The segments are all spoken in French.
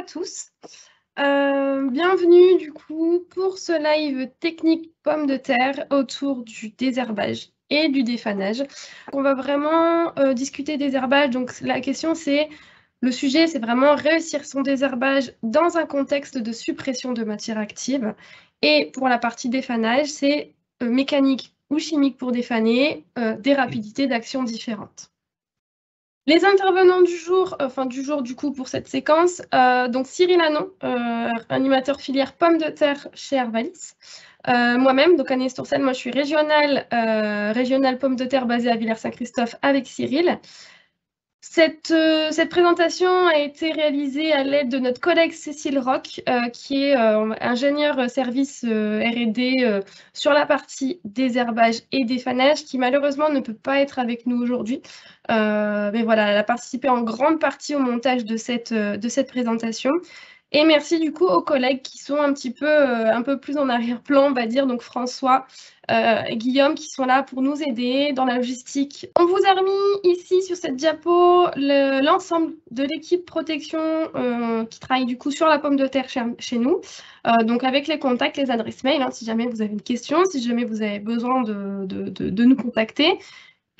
à tous. Bienvenue du coup pour ce live technique pommes de terre autour du désherbage et du défanage. On va vraiment discuter désherbage. Donc la question c'est, le sujet c'est vraiment réussir son désherbage dans un contexte de suppression de matière active. Et pour la partie défanage, c'est mécanique ou chimique pour défaner, des rapidités d'action différentes. Les intervenants du jour, du coup pour cette séquence, donc Cyril Hanon, animateur filière pommes de terre chez Arvalis. Moi-même, donc Agnès Tourcelle, moi je suis régionale pommes de terre basée à Villers-Saint-Christophe avec Cyril. Cette présentation a été réalisée à l'aide de notre collègue Cécile Roch, qui est ingénieure service R&D sur la partie désherbage et défanage, qui malheureusement ne peut pas être avec nous aujourd'hui. Mais voilà, elle a participé en grande partie au montage de cette présentation. Et merci du coup aux collègues qui sont un peu plus en arrière-plan, on va dire, donc François et Guillaume qui sont là pour nous aider dans la logistique. On vous a remis ici sur cette diapo l'ensemble de l'équipe protection qui travaille du coup sur la pomme de terre chez nous. Donc avec les contacts, les adresses mail, si jamais vous avez une question, si jamais vous avez besoin de nous contacter.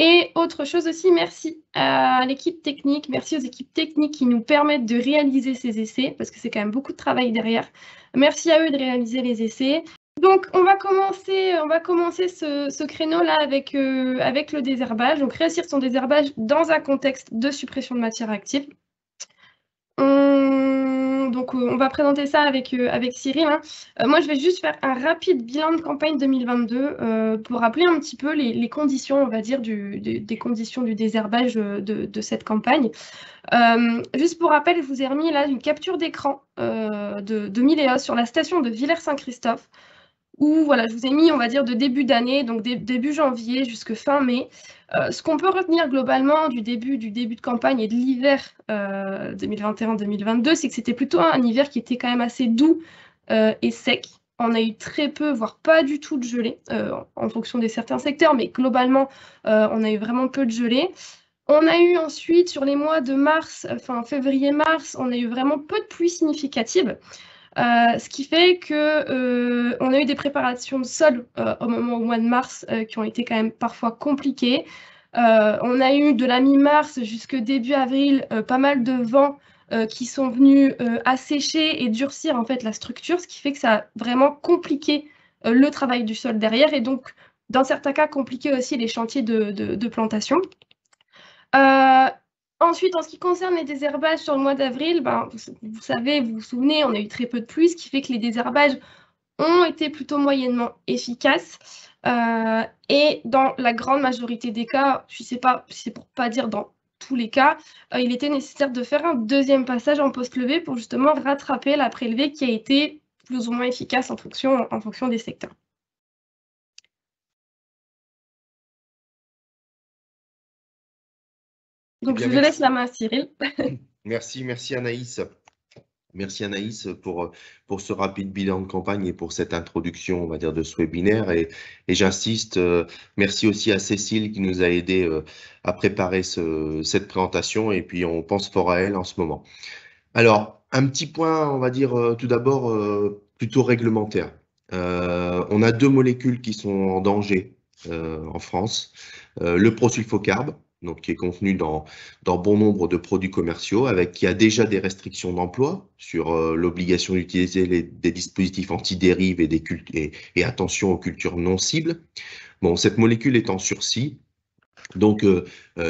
Et autre chose aussi, merci à l'équipe technique, merci aux équipes techniques qui nous permettent de réaliser ces essais, parce que c'est quand même beaucoup de travail derrière. Merci à eux de réaliser les essais. Donc, on va commencer ce créneau-là avec le désherbage. Donc, réussir son désherbage dans un contexte de suppression de matière active. On va présenter ça avec Cyril. Moi, je vais juste faire un rapide bilan de campagne 2022 pour rappeler un petit peu les conditions, on va dire, des conditions du désherbage de cette campagne. Juste pour rappel, je vous ai remis là une capture d'écran de Miléos sur la station de Villers-Saint-Christophe, où voilà, je vous ai mis, on va dire, de début d'année, donc début janvier jusqu'à fin mai. Ce qu'on peut retenir globalement du début de campagne et de l'hiver 2021-2022, c'est que c'était plutôt un hiver qui était quand même assez doux et sec. On a eu très peu, voire pas du tout de gelée, en fonction des certains secteurs, mais globalement, on a eu vraiment peu de gelée. On a eu ensuite, sur les mois de mars, février-mars, on a eu vraiment peu de pluie significative. Ce qui fait que on a eu des préparations de sol au mois de mars qui ont été quand même parfois compliquées. On a eu de la mi-mars jusqu'au début avril pas mal de vents qui sont venus assécher et durcir en fait la structure, ce qui fait que ça a vraiment compliqué le travail du sol derrière et donc dans certains cas compliqué aussi les chantiers de plantation. Ensuite, en ce qui concerne les désherbages sur le mois d'avril, vous savez, vous vous souvenez, on a eu très peu de pluie, ce qui fait que les désherbages ont été plutôt moyennement efficaces. Et dans la grande majorité des cas, je ne sais pas, c'est pour pas dire dans tous les cas, il était nécessaire de faire un deuxième passage en post-levée pour justement rattraper la prélevée qui a été plus ou moins efficace en fonction des secteurs. Donc, je laisse la main à Cyril. Merci Anaïs. Merci Anaïs pour ce rapide bilan de campagne et pour cette introduction, on va dire, de ce webinaire. Et j'insiste, merci aussi à Cécile qui nous a aidé à préparer cette présentation et puis on pense fort à elle en ce moment. Alors, un petit point, on va dire, tout d'abord, plutôt réglementaire. On a deux molécules qui sont en danger en France. Le prosulfocarbe, donc qui est contenu dans bon nombre de produits commerciaux, qui a déjà des restrictions d'emploi sur l'obligation d'utiliser des dispositifs antidérives et attention aux cultures non cibles. Bon, cette molécule est en sursis. Donc,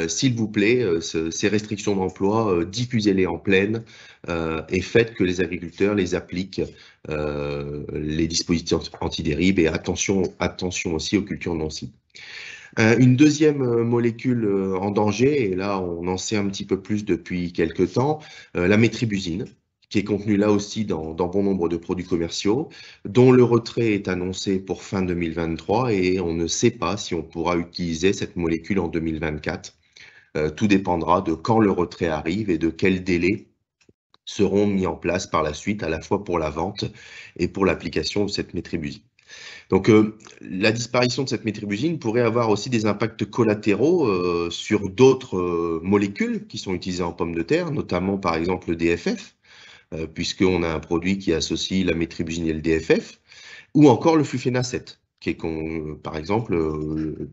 s'il vous plaît, ces restrictions d'emploi, diffusez-les en pleine et faites que les agriculteurs les appliquent, les dispositifs antidérives et attention aussi aux cultures non cibles. Une deuxième molécule en danger, et là on en sait un petit peu plus depuis quelques temps, la métribuzine, qui est contenue là aussi dans bon nombre de produits commerciaux, dont le retrait est annoncé pour fin 2023 et on ne sait pas si on pourra utiliser cette molécule en 2024. Tout dépendra de quand le retrait arrive et de quels délais seront mis en place par la suite, à la fois pour la vente et pour l'application de cette métribuzine. Donc, la disparition de cette métribuzine pourrait avoir aussi des impacts collatéraux sur d'autres molécules qui sont utilisées en pommes de terre, notamment par exemple le DFF, puisqu'on a un produit qui associe la métribuzine et le DFF, ou encore le flufénacet, qui est par exemple,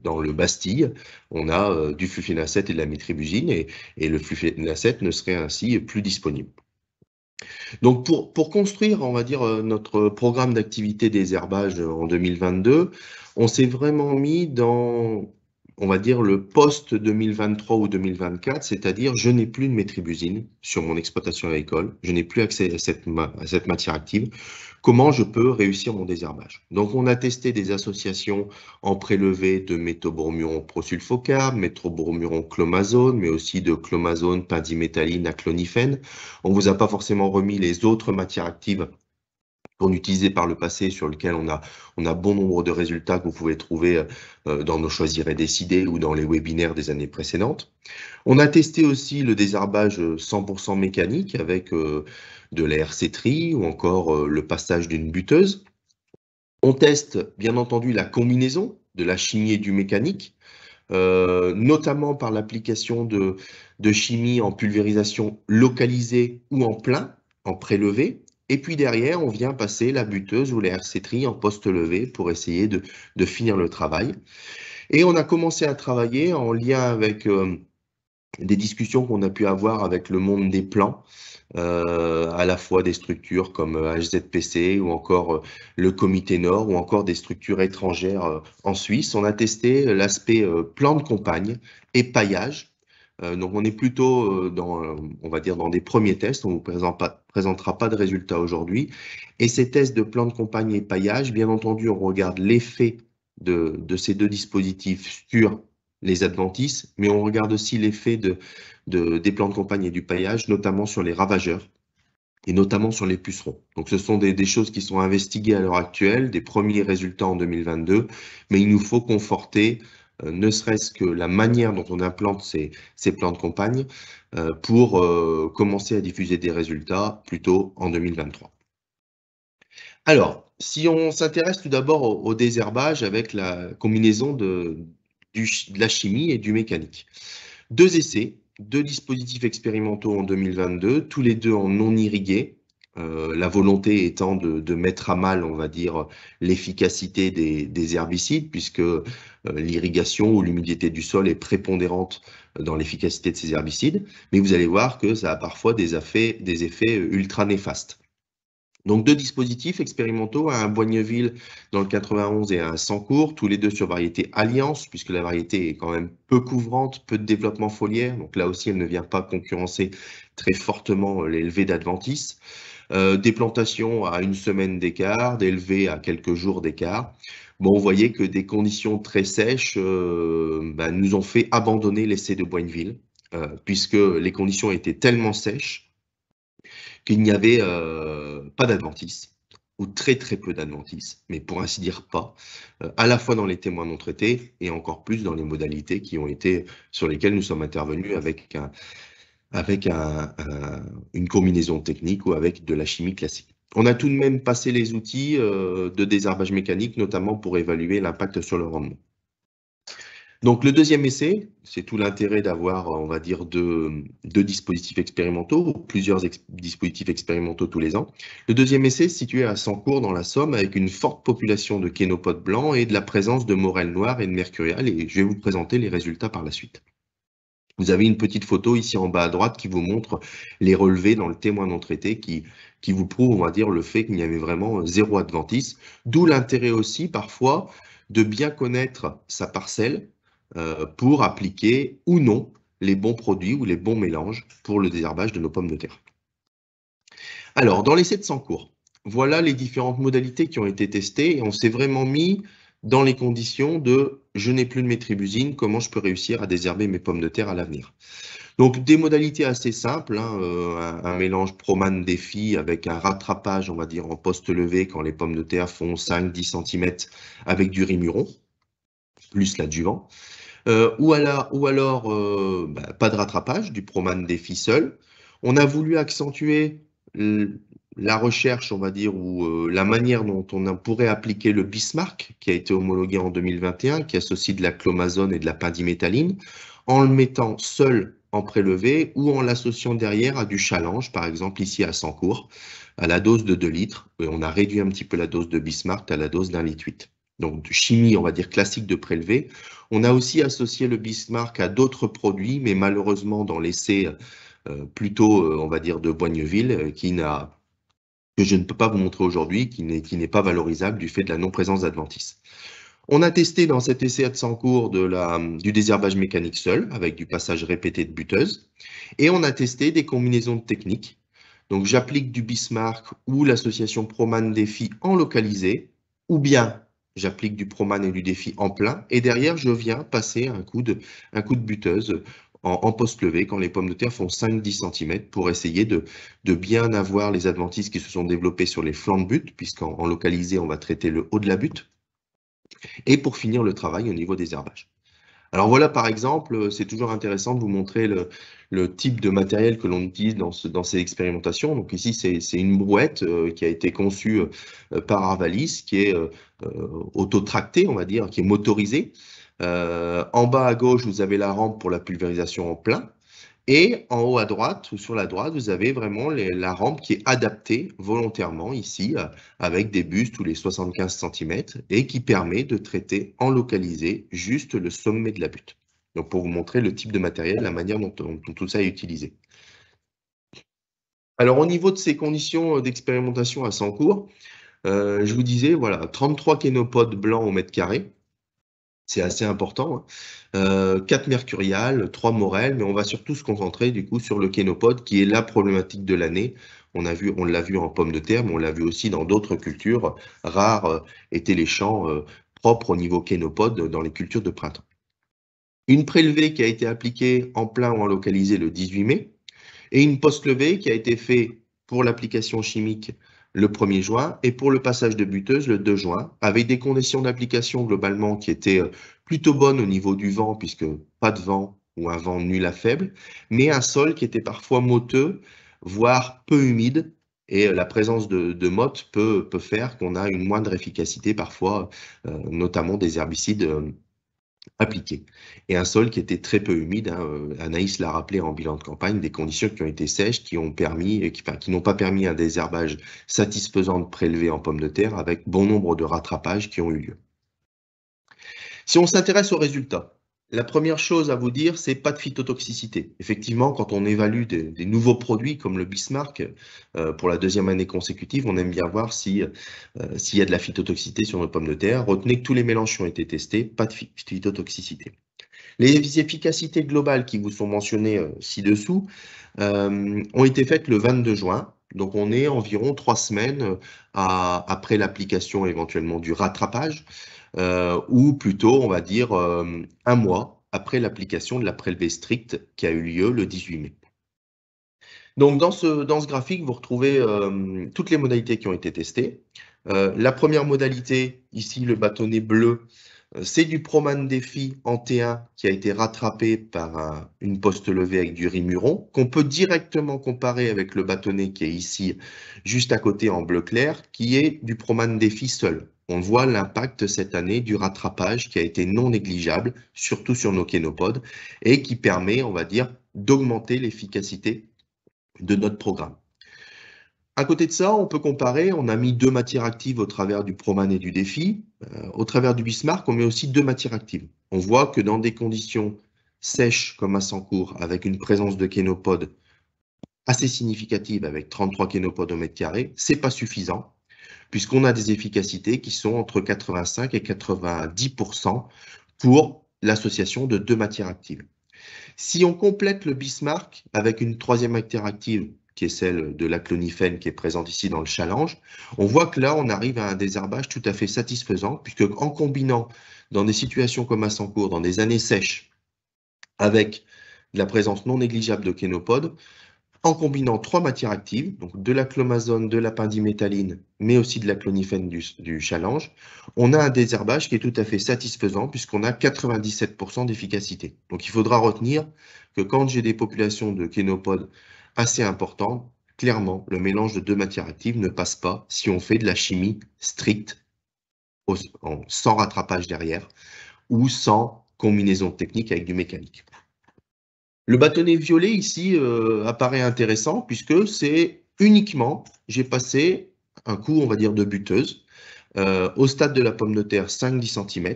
dans le Bastille, on a du flufénacet et de la métribuzine, et le flufénacet ne serait ainsi plus disponible. Donc, pour construire, on va dire, notre programme d'activité désherbage en 2022, on s'est vraiment mis dans, on va dire, le post-2023 ou 2024, c'est-à-dire je n'ai plus de métribuzine sur mon exploitation agricole, je n'ai plus accès à cette matière active. Comment je peux réussir mon désherbage? Donc, on a testé des associations en prélevé de méthobromure prosulfocarbe, méthobromure clomazone, mais aussi de clomazone, pendiméthaline, aclonifène. On ne vous a pas forcément remis les autres matières actives qu'on utilisait par le passé, sur lesquelles on a bon nombre de résultats que vous pouvez trouver dans nos Choisir et Décider ou dans les webinaires des années précédentes. On a testé aussi le désherbage 100% mécanique avec de la RC-Tri ou encore le passage d'une buteuse. On teste bien entendu la combinaison de la chimie et du mécanique, notamment par l'application de chimie en pulvérisation localisée ou en plein, en prélevé. Et puis derrière, on vient passer la buteuse ou la RC-Tri en post-levé pour essayer de finir le travail. Et on a commencé à travailler en lien avec des discussions qu'on a pu avoir avec le monde des plants, à la fois des structures comme HZPC ou encore le Comité Nord ou encore des structures étrangères en Suisse. On a testé l'aspect plan de campagne et paillage. Donc on est plutôt dans, on va dire, dans des premiers tests. On ne vous présentera pas de résultats aujourd'hui. Et ces tests de plan de campagne et paillage, bien entendu, on regarde l'effet de ces deux dispositifs sur les adventices, mais on regarde aussi l'effet des plans de campagne et du paillage, notamment sur les ravageurs et notamment sur les pucerons. Donc ce sont des choses qui sont investiguées à l'heure actuelle, des premiers résultats en 2022, mais il nous faut conforter ne serait-ce que la manière dont on implante ces plans de campagne pour commencer à diffuser des résultats plutôt en 2023. Alors, si on s'intéresse tout d'abord au désherbage avec la combinaison de la chimie et du mécanique. 2 essais, 2 dispositifs expérimentaux en 2022, tous les deux en non irrigué, la volonté étant de mettre à mal, on va dire, l'efficacité des herbicides, puisque l'irrigation ou l'humidité du sol est prépondérante dans l'efficacité de ces herbicides, mais vous allez voir que ça a parfois des effets ultra néfastes. Donc 2 dispositifs expérimentaux, un à Boigneville dans le 91 et un à Sancourt, tous les deux sur variété Alliance, puisque la variété est quand même peu couvrante, peu de développement foliaire, donc là aussi elle ne vient pas concurrencer très fortement l'élevée d'Adventis. Des plantations à 1 semaine d'écart, d'élevées à quelques jours d'écart. Bon, vous voyez que des conditions très sèches nous ont fait abandonner l'essai de Boigneville, puisque les conditions étaient tellement sèches qu'il n'y avait pas d'adventices, ou très très peu d'adventices, mais pour ainsi dire pas, à la fois dans les témoins non traités et encore plus dans les modalités qui ont été sur lesquelles nous sommes intervenus avec une combinaison technique ou avec de la chimie classique. On a tout de même passé les outils de désherbage mécanique, notamment pour évaluer l'impact sur le rendement. Donc le deuxième essai, c'est tout l'intérêt d'avoir, on va dire, deux dispositifs expérimentaux, ou plusieurs dispositifs expérimentaux tous les ans. Le deuxième essai se situé à Sancourt dans la Somme, avec une forte population de kénopodes blancs et de la présence de morels noirs et de mercurial, et je vais vous présenter les résultats par la suite. Vous avez une petite photo ici en bas à droite qui vous montre les relevés dans le témoin non traité qui vous prouve, on va dire, le fait qu'il y avait vraiment zéro adventice, d'où l'intérêt aussi parfois de bien connaître sa parcelle pour appliquer ou non les bons produits ou les bons mélanges pour le désherbage de nos pommes de terre. Alors, dans l'essai de Sancourt, voilà les différentes modalités qui ont été testées et on s'est vraiment mis dans les conditions de « je n'ai plus de métribuzine, comment je peux réussir à désherber mes pommes de terre à l'avenir ?» Donc, des modalités assez simples, hein, un mélange Proman défi avec un rattrapage, on va dire, en poste-levé quand les pommes de terre font 5-10 cm avec du rimuron, plus l'adjuvant. Ou alors pas de rattrapage, du Proman défi seul. On a voulu accentuer la recherche, on va dire, ou la manière dont on pourrait appliquer le Bismarck, qui a été homologué en 2021, qui associe de la clomazone et de la pendiméthaline, en le mettant seul en prélevé ou en l'associant derrière à du challenge, par exemple ici à Sancourt, à la dose de 2 litres. Et on a réduit un petit peu la dose de Bismarck à la dose d'1,8 litre. Donc, de chimie, on va dire, classique de prélevé. On a aussi associé le Bismarck à d'autres produits, mais malheureusement, dans l'essai plutôt, on va dire, de Boigneville, que je ne peux pas vous montrer aujourd'hui, qui n'est pas valorisable du fait de la non-présence d'adventices. On a testé dans cet essai de Sancourt du désherbage mécanique seul, avec du passage répété de buteuse, et on a testé des combinaisons de techniques. Donc j'applique du Bismarck ou l'association Proman Défi en localisé, ou bien j'applique du Proman et du Défi en plein, et derrière je viens passer un coup de buteuse en poste levé quand les pommes de terre font 5-10 cm pour essayer de bien avoir les adventices qui se sont développés sur les flancs de butte, puisqu'en localisé on va traiter le haut de la butte, et pour finir le travail au niveau des herbages. Alors voilà, par exemple, c'est toujours intéressant de vous montrer le type de matériel que l'on utilise dans ces expérimentations. Donc ici, c'est une brouette qui a été conçue par Arvalis, qui est autotractée, on va dire, qui est motorisée. En bas à gauche, vous avez la rampe pour la pulvérisation en plein. Et en haut à droite, ou sur la droite, vous avez vraiment la rampe qui est adaptée volontairement ici, avec des bustes tous les 75 cm, et qui permet de traiter en localisé juste le sommet de la butte. Donc pour vous montrer le type de matériel, la manière dont tout ça est utilisé. Alors au niveau de ces conditions d'expérimentation à Sancourt, je vous disais, voilà, 33 kénopodes blancs au mètre carré. C'est assez important. 4 mercuriales, 3 morels, mais on va surtout se concentrer du coup sur le kénopode qui est la problématique de l'année. On l'a vu en pommes de terre, mais on l'a vu aussi dans d'autres cultures. Rares étaient les champs propres au niveau kénopode dans les cultures de printemps. Une prélevée qui a été appliquée en plein ou en localisé le 18 mai, et une post-levée qui a été faite pour l'application chimique le 1er juin et pour le passage de buteuse le 2 juin, avec des conditions d'application globalement qui étaient plutôt bonnes au niveau du vent, puisque pas de vent ou un vent nul à faible, mais un sol qui était parfois motteux, voire peu humide, et la présence de mottes peut faire qu'on a une moindre efficacité parfois, notamment des herbicides appliqué. Et un sol qui était très peu humide, hein, Anaïs l'a rappelé en bilan de campagne, des conditions qui ont été sèches, qui n'ont pas permis un désherbage satisfaisant de prélever en pommes de terre, avec bon nombre de rattrapages qui ont eu lieu. Si on s'intéresse aux résultats, la première chose à vous dire, c'est pas de phytotoxicité. Effectivement, quand on évalue des nouveaux produits comme le Bismarck pour la 2e année consécutive, on aime bien voir s'il y a de la phytotoxicité sur nos pommes de terre. Retenez que tous les mélanges qui ont été testés, pas de phytotoxicité. Les efficacités globales qui vous sont mentionnées ci-dessous ont été faites le 22 juin. Donc, on est environ 3 semaines après l'application éventuellement du rattrapage, ou plutôt, on va dire, 1 mois après l'application de la prélevée stricte qui a eu lieu le 18 mai. Donc, dans ce graphique, vous retrouvez toutes les modalités qui ont été testées. La première modalité, ici, le bâtonnet bleu, c'est du Proman Défi en T1 qui a été rattrapé par une poste levée avec du rimuron, qu'on peut directement comparer avec le bâtonnet qui est ici, juste à côté en bleu clair, qui est du Proman Défi seul. On voit l'impact cette année du rattrapage qui a été non négligeable, surtout sur nos kénopodes, et qui permet, on va dire, d'augmenter l'efficacité de notre programme. À côté de ça, on peut comparer, on a mis 2 matières actives au travers du Proman et du Défi. Au travers du Bismarck, on met aussi 2 matières actives. On voit que dans des conditions sèches comme à Sancourt, avec une présence de kénopodes assez significative, avec 33 kénopodes au mètre carré, c'est pas suffisant, puisqu'on a des efficacités qui sont entre 85 et 90% pour l'association de 2 matières actives. Si on complète le Bismarck avec une 3e matière active, qui est celle de la clonifène qui est présente ici dans le challenge, on voit que là, on arrive à un désherbage tout à fait satisfaisant, puisque en combinant dans des situations comme à Sancourt, dans des années sèches, avec de la présence non négligeable de kénopodes, en combinant 3 matières actives, donc de la clomazone, de la pendiméthaline, mais aussi de la clonifène du challenge, on a un désherbage qui est tout à fait satisfaisant puisqu'on a 97% d'efficacité. Donc il faudra retenir que quand j'ai des populations de kénopodes assez importantes, clairement, le mélange de 2 matières actives ne passe pas si on fait de la chimie stricte, sans rattrapage derrière, ou sans combinaison technique avec du mécanique. Le bâtonnet violet ici apparaît intéressant puisque c'est uniquement, j'ai passé un coup, on va dire, de buteuse au stade de la pomme de terre 5-10 cm.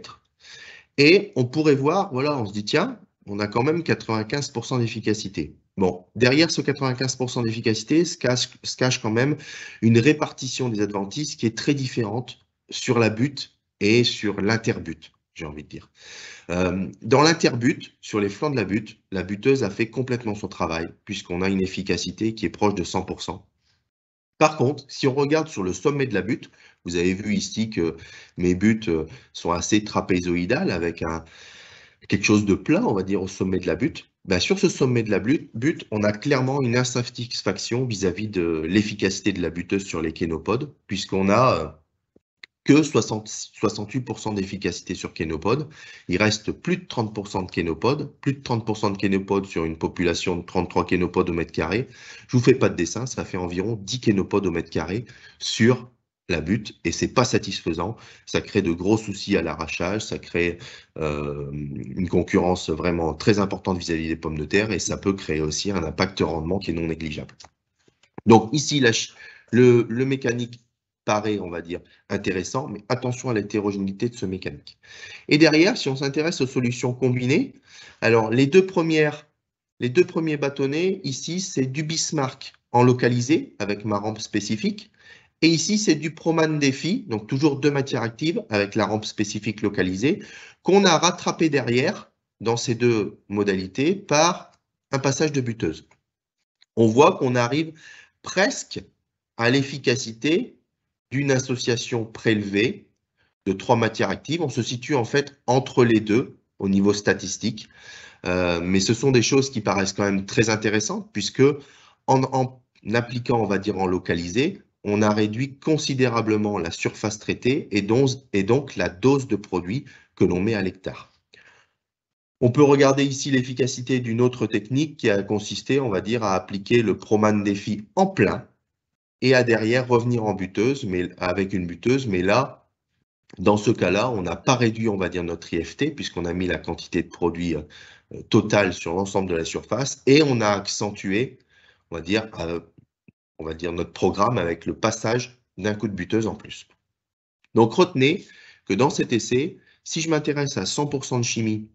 Et on pourrait voir, voilà, on se dit, tiens, on a quand même 95% d'efficacité. Bon, derrière ce 95% d'efficacité se cache quand même une répartition des adventices qui est très différente sur la butte et sur l'interbute, j'ai envie de dire. Dans l'interbute, sur les flancs de la buteuse a fait complètement son travail, puisqu'on a une efficacité qui est proche de 100%. Par contre, si on regarde sur le sommet de la butte, vous avez vu ici que mes buttes sont assez trapézoïdales, avec quelque chose de plat, on va dire, au sommet de la butte. Ben, sur ce sommet de la butte, on a clairement une insatisfaction vis-à-vis de l'efficacité de la buteuse sur les kénopodes, puisqu'on a que 68% d'efficacité sur kénopodes. Il reste plus de 30% de kénopodes, plus de 30% de kénopodes sur une population de 33 kénopodes au mètre carré. Je vous fais pas de dessin, ça fait environ 10 kénopodes au mètre carré sur la butte et c'est pas satisfaisant. Ça crée de gros soucis à l'arrachage, ça crée une concurrence vraiment très importante vis-à-vis des pommes de terre et ça peut créer aussi un impact rendement qui est non négligeable. Donc ici, le mécanique paraît, on va dire, intéressant, mais attention à l'hétérogénéité de ce mécanique. Et derrière, si on s'intéresse aux solutions combinées, alors les deux premiers bâtonnets, ici, c'est du Bismarck en localisé, avec ma rampe spécifique, et ici, c'est du Proman Défi, donc toujours deux matières actives, avec la rampe spécifique localisée, qu'on a rattrapé derrière, dans ces deux modalités, par un passage de buteuse. On voit qu'on arrive presque à l'efficacité d'une association prélevée de 3 matières actives. On se situe en fait entre les deux au niveau statistique. Mais ce sont des choses qui paraissent quand même très intéressantes puisque en appliquant, on va dire, en localisé, on a réduit considérablement la surface traitée et donc la dose de produit que l'on met à l'hectare. On peut regarder ici l'efficacité d'une autre technique qui a consisté, on va dire, à appliquer le Proman Défi en plein et à derrière revenir en buteuse, mais avec une buteuse. Mais là, dans ce cas-là, on n'a pas réduit, on va dire, notre IFT puisqu'on a mis la quantité de produit totale sur l'ensemble de la surface et on a accentué, on va dire notre programme avec le passage d'un coup de buteuse en plus. Donc retenez que dans cet essai, si je m'intéresse à 100% de chimie,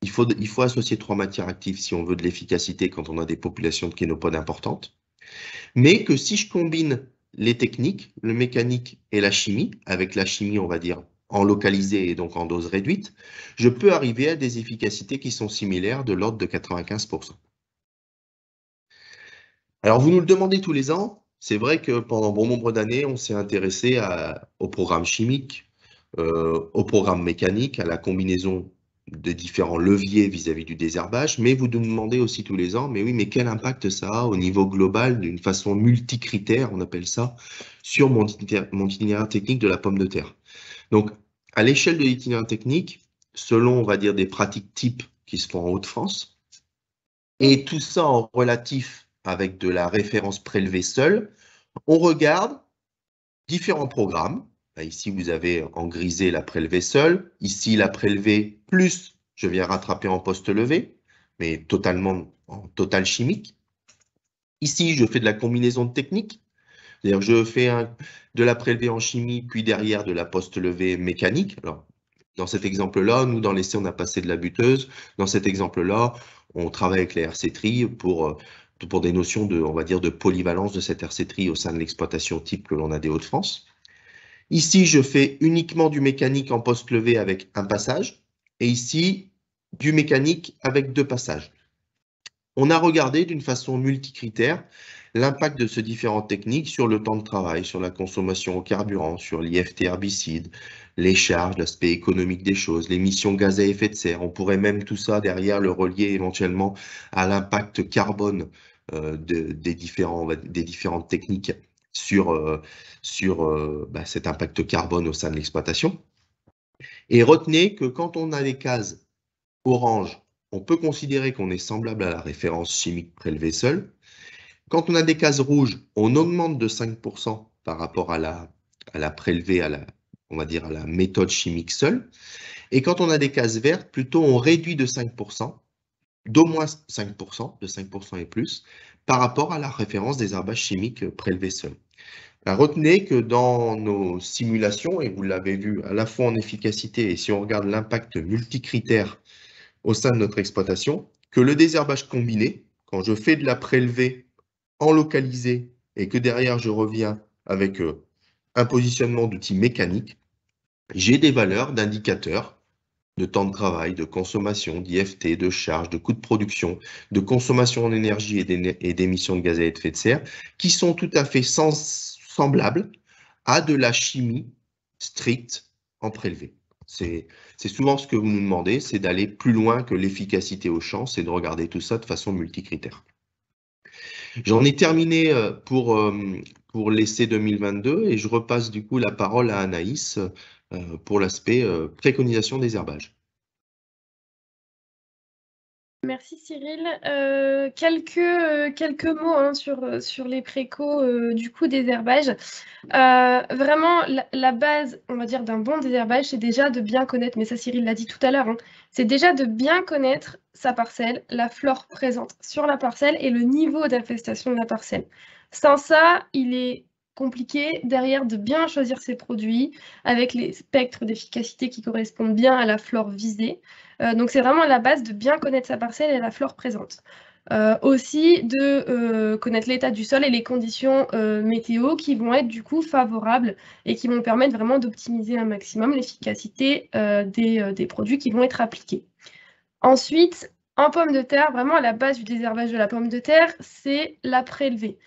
il faut associer 3 matières actives si on veut de l'efficacité quand on a des populations de kénopodes importantes. Mais que si je combine les techniques, le mécanique et la chimie, avec la chimie, on va dire, en localisé et donc en dose réduite, je peux arriver à des efficacités qui sont similaires de l'ordre de 95%. Alors, vous nous le demandez tous les ans. C'est vrai que pendant bon nombre d'années, on s'est intéressé au programme chimique, au programme mécanique, à la combinaison de différents leviers vis-à-vis du désherbage, mais vous nous demandez aussi tous les ans, mais oui, mais quel impact ça a au niveau global d'une façon multicritère, on appelle ça, sur mon itinéraire technique de la pomme de terre. Donc, à l'échelle de l'itinéraire technique, selon, on va dire, des pratiques types qui se font en Hauts-de-France, et tout ça en relatif avec de la référence prélevée seule, on regarde différents programmes. Ici, vous avez en grisé la prélevée seule. Ici, la prélevée plus, je viens rattraper en poste levé, mais totalement en total chimique. Ici, je fais de la combinaison de techniques. C'est-à-dire je fais de la prélevée en chimie, puis derrière de la poste levée mécanique. Alors, dans cet exemple-là, nous, dans l'essai, on a passé de la buteuse. Dans cet exemple-là, on travaille avec les RC-tri pour des notions de, on va dire, de polyvalence de cette RC-tri au sein de l'exploitation type que l'on a des Hauts-de-France. Ici, je fais uniquement du mécanique en poste levé avec un passage. Et ici, du mécanique avec 2 passages. On a regardé d'une façon multicritère l'impact de ces différentes techniques sur le temps de travail, sur la consommation au carburant, sur l'IFT herbicide, les charges, l'aspect économique des choses, l'émission gaz à effet de serre. On pourrait même tout ça derrière le relier éventuellement à l'impact carbone des différentes techniques sur cet impact carbone au sein de l'exploitation. Et retenez que quand on a les cases orange, on peut considérer qu'on est semblable à la référence chimique prélevée seule. Quand on a des cases rouges, on augmente de 5% par rapport à la prélevée, on va dire à la méthode chimique seule. Et quand on a des cases vertes, plutôt on réduit de 5%. d'au moins 5%, de 5% et plus, par rapport à la référence des herbages chimiques prélevés seuls. Retenez que dans nos simulations, et vous l'avez vu à la fois en efficacité et si on regarde l'impact multicritère au sein de notre exploitation, que le désherbage combiné, quand je fais de la prélevée en localisé et que derrière je reviens avec un positionnement d'outils mécaniques, j'ai des valeurs d'indicateurs de temps de travail, de consommation, d'IFT, de charge, de coûts de production, de consommation en énergie et d'émissions de gaz à effet de serre, qui sont tout à fait semblables à de la chimie stricte en prélevé. C'est souvent ce que vous nous demandez, c'est d'aller plus loin que l'efficacité au champ, c'est de regarder tout ça de façon multicritère. J'en ai terminé pour l'essai 2022 et je repasse du coup la parole à Anaïs pour l'aspect préconisation des herbages. Merci Cyril. Quelques mots hein, sur les précos du coup désherbage. Vraiment, la base, on va dire, d'un bon désherbage, c'est déjà de bien connaître, mais ça Cyril l'a dit tout à l'heure, hein, c'est déjà de bien connaître sa parcelle, la flore présente sur la parcelle et le niveau d'infestation de la parcelle. Sans ça, il est compliqué derrière de bien choisir ses produits avec les spectres d'efficacité qui correspondent bien à la flore visée. Donc c'est vraiment la base de bien connaître sa parcelle et la flore présente. Aussi de connaître l'état du sol et les conditions météo qui vont être du coup favorables et qui vont permettre vraiment d'optimiser un maximum l'efficacité des produits qui vont être appliqués. Ensuite, en pomme de terre, vraiment à la base du désherbage de la pomme de terre, c'est la prélevée.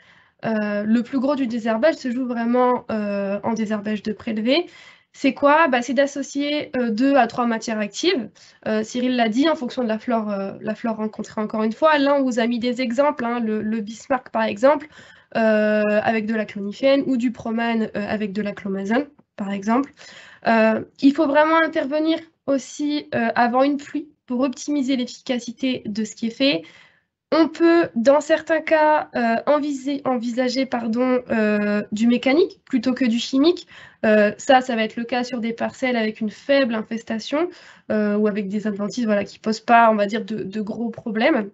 Le plus gros du désherbage se joue vraiment en désherbage de prélevé. C'est quoi? C'est d'associer 2 à 3 matières actives. Cyril l'a dit, en fonction de la flore rencontrée encore une fois. Là, on vous a mis des exemples, hein, le Bismarck par exemple, avec de la clonifène, ou du Proman avec de la clomazone, par exemple. Il faut vraiment intervenir aussi avant une pluie pour optimiser l'efficacité de ce qui est fait. On peut, dans certains cas, envisager du mécanique plutôt que du chimique. Ça va être le cas sur des parcelles avec une faible infestation ou avec des adventices qui ne posent pas, on va dire, de gros problèmes.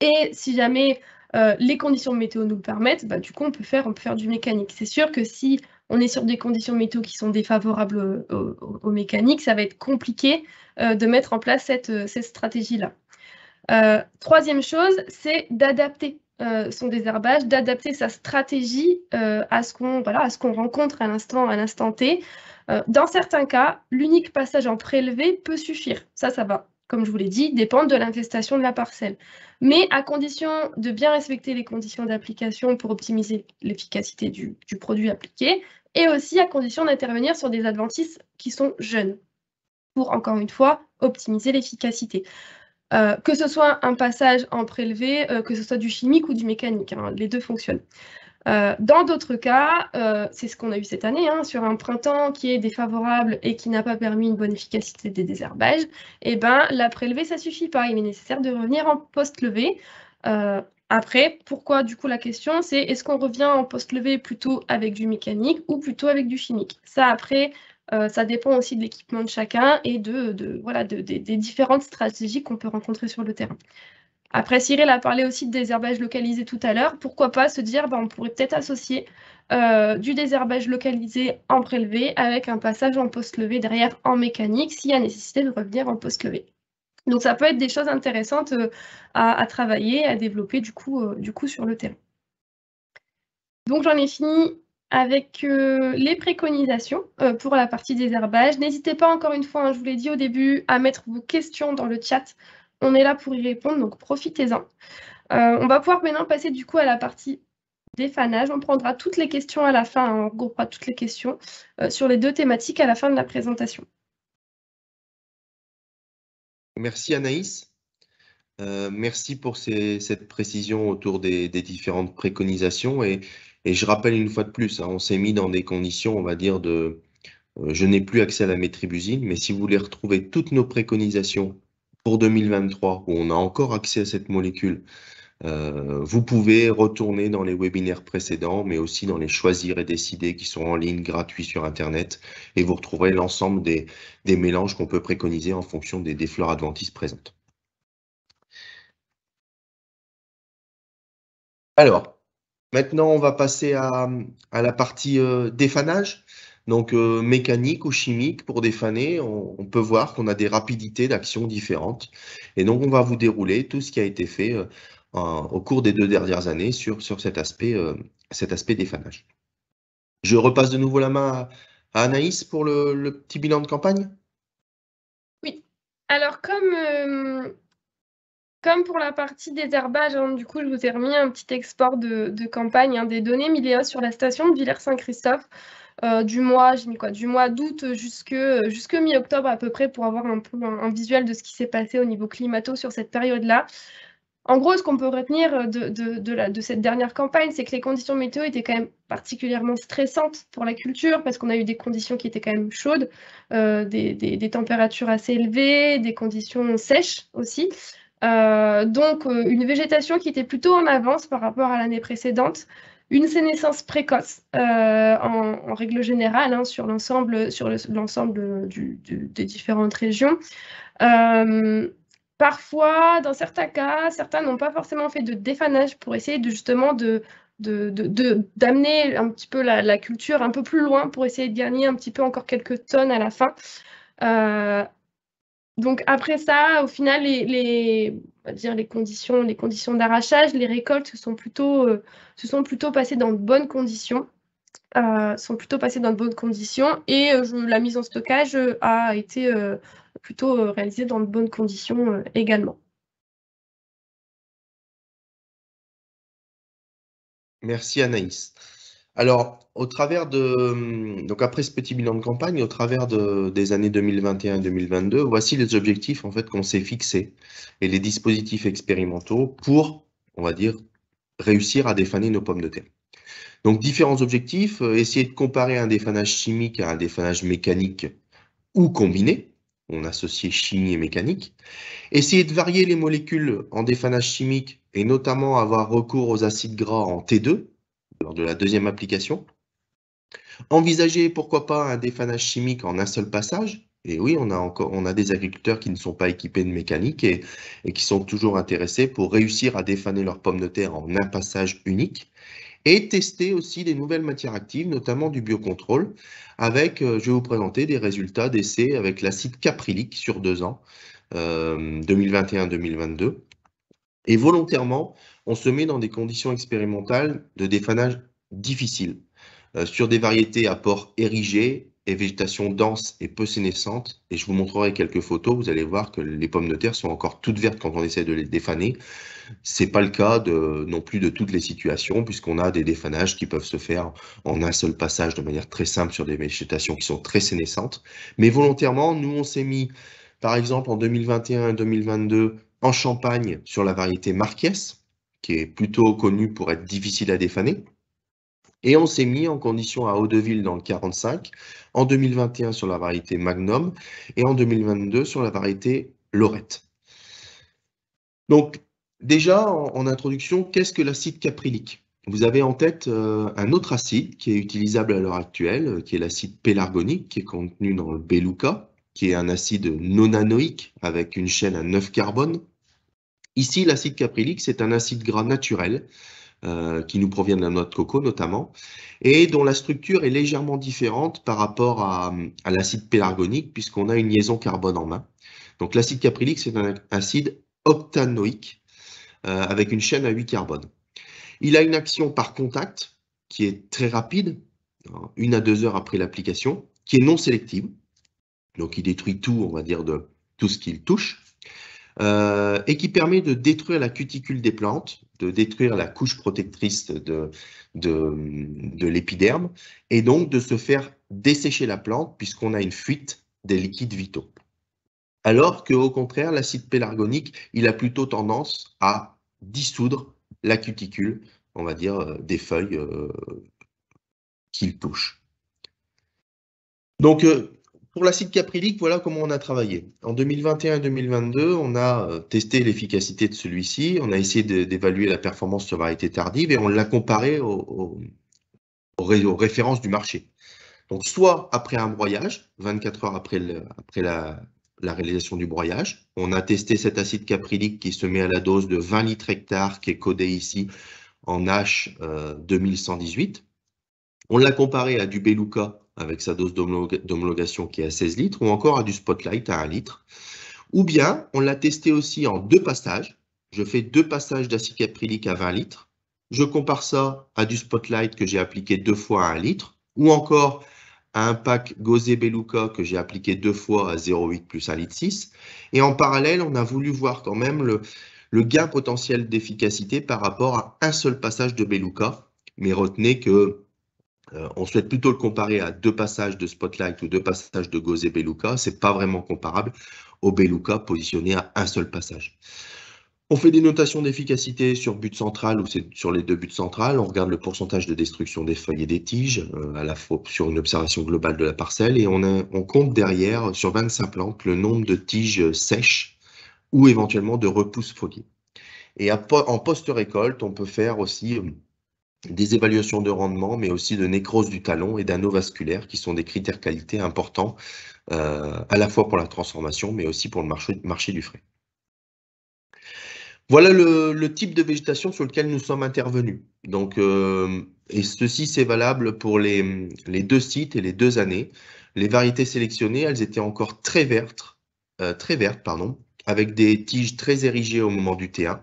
Et si jamais les conditions météo nous le permettent, du coup, on peut faire du mécanique. C'est sûr que si on est sur des conditions météo qui sont défavorables au mécanique, ça va être compliqué de mettre en place cette stratégie-là. Troisième chose, c'est d'adapter son désherbage, d'adapter sa stratégie à ce qu'on rencontre à l'instant T. Dans certains cas, l'unique passage en prélevé peut suffire. Ça va, comme je vous l'ai dit, dépendre de l'infestation de la parcelle. Mais à condition de bien respecter les conditions d'application pour optimiser l'efficacité du produit appliqué, et aussi à condition d'intervenir sur des adventices qui sont jeunes, pour, encore une fois, optimiser l'efficacité. Que ce soit un passage en prélevé, que ce soit du chimique ou du mécanique, hein, les deux fonctionnent. Dans d'autres cas, c'est ce qu'on a eu cette année, hein, sur un printemps qui est défavorable et qui n'a pas permis une bonne efficacité des désherbages, la prélevée, ça ne suffit pas. Il est nécessaire de revenir en post-levée. Après, pourquoi du coup la question, c'est est-ce qu'on revient en post-levée plutôt avec du mécanique ou plutôt avec du chimique? Ça, après, ça dépend aussi de l'équipement de chacun et des différentes stratégies qu'on peut rencontrer sur le terrain. Après, Cyril a parlé aussi de désherbage localisé tout à l'heure. Pourquoi pas se dire, on pourrait peut-être associer du désherbage localisé en prélevé avec un passage en post-levé derrière en mécanique s'il y a nécessité de revenir en post-levé. Donc ça peut être des choses intéressantes à travailler, à développer du coup sur le terrain. Donc j'en ai fini avec les préconisations pour la partie désherbage. N'hésitez pas, encore une fois, hein, je vous l'ai dit au début, à mettre vos questions dans le chat. On est là pour y répondre, donc profitez-en. On va pouvoir maintenant passer du coup à la partie défanage. On prendra toutes les questions à la fin, hein, on regroupera toutes les questions sur les deux thématiques à la fin de la présentation. Merci Anaïs. Merci pour cette précision autour des différentes préconisations et je rappelle une fois de plus, hein, on s'est mis dans des conditions, on va dire, de je n'ai plus accès à la métribusine, mais si vous voulez retrouver toutes nos préconisations pour 2023, où on a encore accès à cette molécule, vous pouvez retourner dans les webinaires précédents, mais aussi dans les Choisir et Décider qui sont en ligne gratuits sur Internet, et vous retrouverez l'ensemble des mélanges qu'on peut préconiser en fonction des fleurs adventices présentes. Alors, maintenant, on va passer à la partie défanage. Donc, mécanique ou chimique, pour défaner, on peut voir qu'on a des rapidités d'action différentes. Et donc, on va vous dérouler tout ce qui a été fait au cours des 2 dernières années sur cet aspect défanage. Je repasse de nouveau la main à Anaïs pour le petit bilan de campagne. Oui. Alors, comme pour la partie désherbage, hein, du coup, je vous ai remis un petit export de campagne, hein, des données Miléos sur la station de Villers-Saint-Christophe du mois d'août jusque mi-octobre à peu près pour avoir un peu un visuel de ce qui s'est passé au niveau climato sur cette période-là. En gros, ce qu'on peut retenir de cette dernière campagne, c'est que les conditions météo étaient quand même particulièrement stressantes pour la culture parce qu'on a eu des conditions qui étaient quand même chaudes, des températures assez élevées, des conditions sèches aussi. Donc, une végétation qui était plutôt en avance par rapport à l'année précédente, une sénescence précoce en règle générale hein, sur l'ensemble des différentes régions. Parfois, dans certains cas, certains n'ont pas forcément fait de défanage pour essayer justement d'amener un petit peu la culture un peu plus loin pour essayer de gagner un petit peu encore quelques tonnes à la fin. Donc après ça, au final, on va dire les conditions d'arrachage, les récoltes se sont plutôt passées dans de bonnes conditions. Et la mise en stockage a été plutôt réalisée dans de bonnes conditions également. Merci Anaïs. Alors, donc après ce petit bilan de campagne, au travers des années 2021 et 2022, voici les objectifs en fait qu'on s'est fixés et les dispositifs expérimentaux pour, on va dire, réussir à défaner nos pommes de terre. Donc, différents objectifs, essayer de comparer un défanage chimique à un défanage mécanique ou combiné. On associait chimie et mécanique. Essayer de varier les molécules en défanage chimique et notamment avoir recours aux acides gras en T2 lors de la deuxième application. Envisager pourquoi pas un défanage chimique en un seul passage. Et oui, on a des agriculteurs qui ne sont pas équipés de mécanique et qui sont toujours intéressés pour réussir à défaner leurs pommes de terre en un passage unique. Et tester aussi des nouvelles matières actives, notamment du biocontrôle, avec, je vais vous présenter des résultats d'essais avec l'acide caprylique sur 2 ans, 2021-2022. Et volontairement, on se met dans des conditions expérimentales de défanage difficiles, sur des variétés à port érigé et végétation dense et peu sénescente. Et je vous montrerai quelques photos, vous allez voir que les pommes de terre sont encore toutes vertes quand on essaie de les défaner. C'est pas le cas non plus de toutes les situations, puisqu'on a des défanages qui peuvent se faire en un seul passage de manière très simple sur des végétations qui sont très sénescentes. Mais volontairement, nous, on s'est mis, par exemple, en 2021 et 2022, en Champagne sur la variété Marquès, qui est plutôt connue pour être difficile à défaner. Et on s'est mis en condition à Haut-de-Ville dans le 45, en 2021 sur la variété Magnum et en 2022 sur la variété Lorette. Donc, déjà, en introduction, qu'est-ce que l'acide caprylique? Vous avez en tête un autre acide qui est utilisable à l'heure actuelle, qui est l'acide pélargonique, qui est contenu dans le Beluga, qui est un acide nonanoïque avec une chaîne à 9 carbones. Ici, l'acide caprylique, c'est un acide gras naturel qui nous provient de la noix de coco notamment, et dont la structure est légèrement différente par rapport à l'acide pélargonique, puisqu'on a une liaison carbone en main. Donc l'acide caprylique, c'est un acide octanoïque avec une chaîne à 8 carbones. Il a une action par contact qui est très rapide, 1 à 2 heures après l'application, qui est non sélective. Donc il détruit tout, on va dire, de tout ce qu'il touche, et qui permet de détruire la cuticule des plantes, de détruire la couche protectrice de l'épiderme, et donc de se faire dessécher la plante puisqu'on a une fuite des liquides vitaux. Alors qu'au contraire, l'acide pélargonique, il a plutôt tendance à dissoudre la cuticule, on va dire, des feuilles qu'il touche. Donc, pour l'acide caprylique, voilà comment on a travaillé. En 2021 et 2022, on a testé l'efficacité de celui-ci, on a essayé d'évaluer la performance sur variété tardive et on l'a comparé aux références du marché. Donc, soit après un broyage, 24 heures après la réalisation du broyage, on a testé cet acide caprylique qui se met à la dose de 20 litres hectare, qui est codé ici en H 2118. On l'a comparé à du Beluca avec sa dose d'homologation qui est à 16 litres, ou encore à du Spotlight à 1 litre. Ou bien, on l'a testé aussi en 2 passages. Je fais 2 passages d'acide caprylique à 20 litres. Je compare ça à du Spotlight que j'ai appliqué 2 fois à 1 litre, ou encore à un pack Gauzy Beluca que j'ai appliqué 2 fois à 0,8 plus 1 litre 6. Et en parallèle, on a voulu voir quand même le gain potentiel d'efficacité par rapport à un seul passage de Beluca. Mais retenez que on souhaite plutôt le comparer à 2 passages de Spotlight ou 2 passages de Gauzy Beluca. Ce n'est pas vraiment comparable au Beluca positionné à un seul passage. On fait des notations d'efficacité sur but central ou sur les 2 buts centrales. On regarde le pourcentage de destruction des feuilles et des tiges, à la fois sur une observation globale de la parcelle, et on compte derrière, sur 25 plantes, le nombre de tiges sèches ou éventuellement de repousses foliées. Et en post-récolte, on peut faire aussi des évaluations de rendement, mais aussi de nécrose du talon et d'anneau vasculaire, qui sont des critères qualité importants, à la fois pour la transformation, mais aussi pour le marché du frais. Voilà le type de végétation sur lequel nous sommes intervenus. Donc, et ceci, c'est valable pour les 2 sites et les 2 années. Les variétés sélectionnées, elles étaient encore très vertes, avec des tiges très érigées au moment du T1.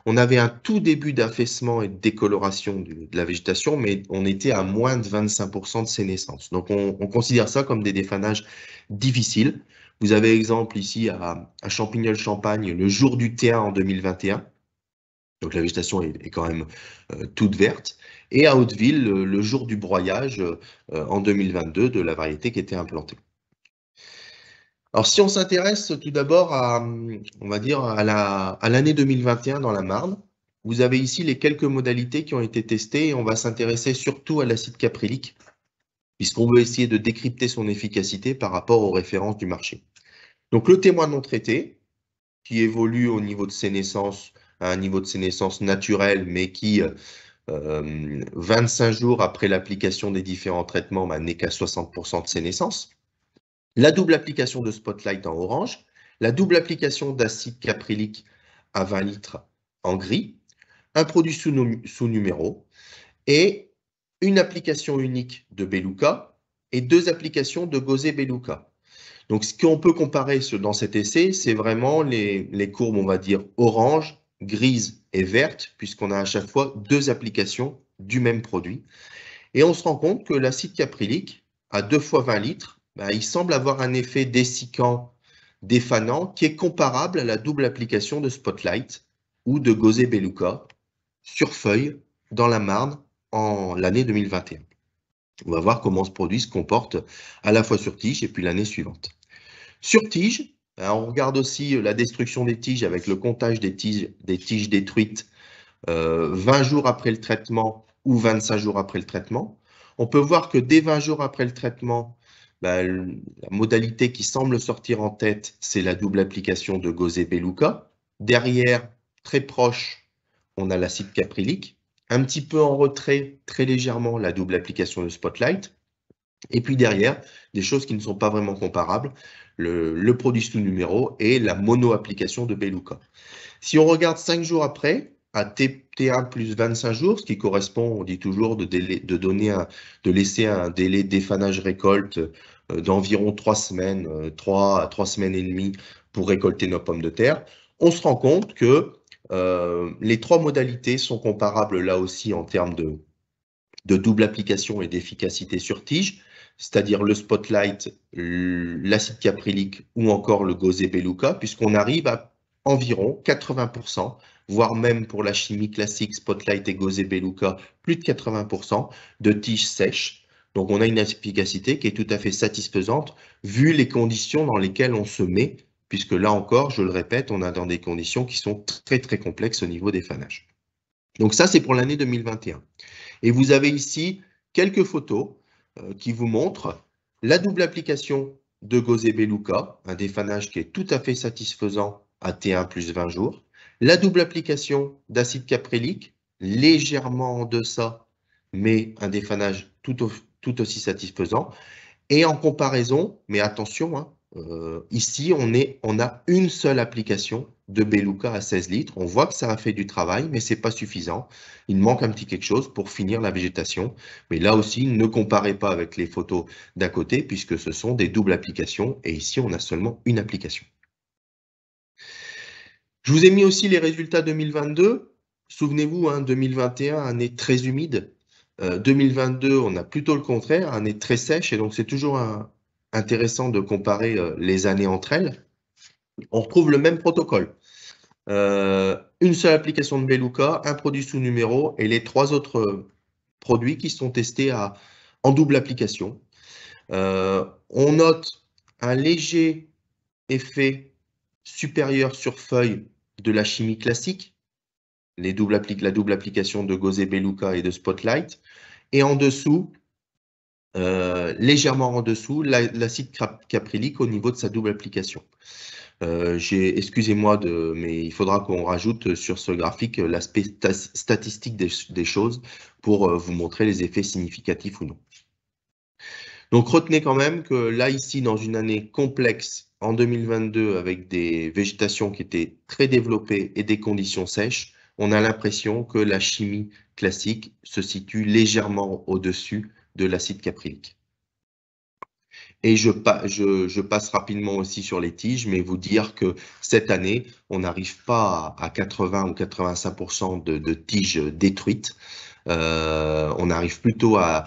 On avait un tout début d'affaissement et de décoloration de la végétation, mais on était à moins de 25% de sénescence. Donc, on considère ça comme des défanages difficiles. Vous avez exemple ici à Champignol-Champagne, le jour du T1 en 2021. Donc, la végétation est quand même toute verte. Et à Hauteville, le jour du broyage en 2022 de la variété qui était implantée. Alors, si on s'intéresse tout d'abord à, on va dire, à l'année 2021 dans la Marne, vous avez ici les quelques modalités qui ont été testées et on va s'intéresser surtout à l'acide caprylique, puisqu'on veut essayer de décrypter son efficacité par rapport aux références du marché. Donc, le témoin non traité, qui évolue au niveau de sénescence, à un niveau de sénescence naturel, mais qui, 25 jours après l'application des différents traitements, n'est qu'à 60% de sénescence. La double application de Spotlight en orange, la double application d'acide caprylique à 20 litres en gris, un produit sous numéro et une application unique de Beluca et 2 applications de Gauzy Beluca. Donc, ce qu'on peut comparer dans cet essai, c'est vraiment les courbes, on va dire, orange, grise et verte, puisqu'on a à chaque fois 2 applications du même produit. Et on se rend compte que l'acide caprylique, à 2 fois 20 litres, il semble avoir un effet dessicant, défanant, qui est comparable à la double application de Spotlight ou de Gauzy Beluca sur feuille dans la Marne en l'année 2021. On va voir comment ce produit se comporte à la fois sur tige et puis l'année suivante. Sur tige, on regarde aussi la destruction des tiges avec le comptage des tiges détruites 20 jours après le traitement ou 25 jours après le traitement. On peut voir que dès 20 jours après le traitement, la modalité qui semble sortir en tête, c'est la double application de Gauzy Beluca. Derrière, très proche, on a l'acide caprylique. Un petit peu en retrait, très légèrement, la double application de Spotlight. Et puis derrière, des choses qui ne sont pas vraiment comparables, le produit sous numéro et la mono-application de Beluca. Si on regarde 5 jours après, à T1 plus 25 jours, ce qui correspond, on dit toujours, de laisser un délai d'effanage récolte d'environ 3 semaines, 3 à 3 semaines et demie pour récolter nos pommes de terre, on se rend compte que les 3 modalités sont comparables là aussi en termes de double application et d'efficacité sur tige, c'est-à-dire le Spotlight, l'acide caprylique ou encore le Gauzy Beluca, puisqu'on arrive à environ 80%, voire même pour la chimie classique Spotlight et Gauzy Beluca, plus de 80% de tiges sèches. Donc on a une efficacité qui est tout à fait satisfaisante vu les conditions dans lesquelles on se met, puisque là encore, je le répète, on est dans des conditions qui sont très très complexes au niveau des fanages. Donc ça, c'est pour l'année 2021. Et vous avez ici quelques photos qui vous montrent la double application de Gauzy Beluca, un défanage qui est tout à fait satisfaisant à T1 plus 20 jours, la double application d'acide caprylique, légèrement en deçà, mais un défanage tout aussi satisfaisant, et en comparaison, mais attention, ici, on a une seule application de Beluca à 16 litres. On voit que ça a fait du travail, mais ce n'est pas suffisant. Il manque un petit quelque chose pour finir la végétation. Mais là aussi, ne comparez pas avec les photos d'à côté, puisque ce sont des doubles applications. Et ici, on a seulement une application. Je vous ai mis aussi les résultats 2022. Souvenez-vous, 2021, année très humide. 2022, on a plutôt le contraire, année très sèche. Et donc, c'est toujours intéressant de comparer les années entre elles. On retrouve le même protocole. Une seule application de Beluca, un produit sous numéro et les 3 autres produits qui sont testés en double application. On note un léger effet supérieur sur feuille de la chimie classique, la double application de Gauzy Beluca et de Spotlight. Et en dessous, légèrement en dessous, l'acide caprylique au niveau de sa double application. Excusez-moi, mais il faudra qu'on rajoute sur ce graphique l'aspect statistique des choses pour vous montrer les effets significatifs ou non. Donc retenez quand même que là, ici, dans une année complexe, en 2022, avec des végétations qui étaient très développées et des conditions sèches, on a l'impression que la chimie classique se situe légèrement au-dessus de l'acide caprylique. Et je passe rapidement aussi sur les tiges, mais vous dire que cette année, on n'arrive pas à 80 ou 85% de tiges détruites. On arrive plutôt à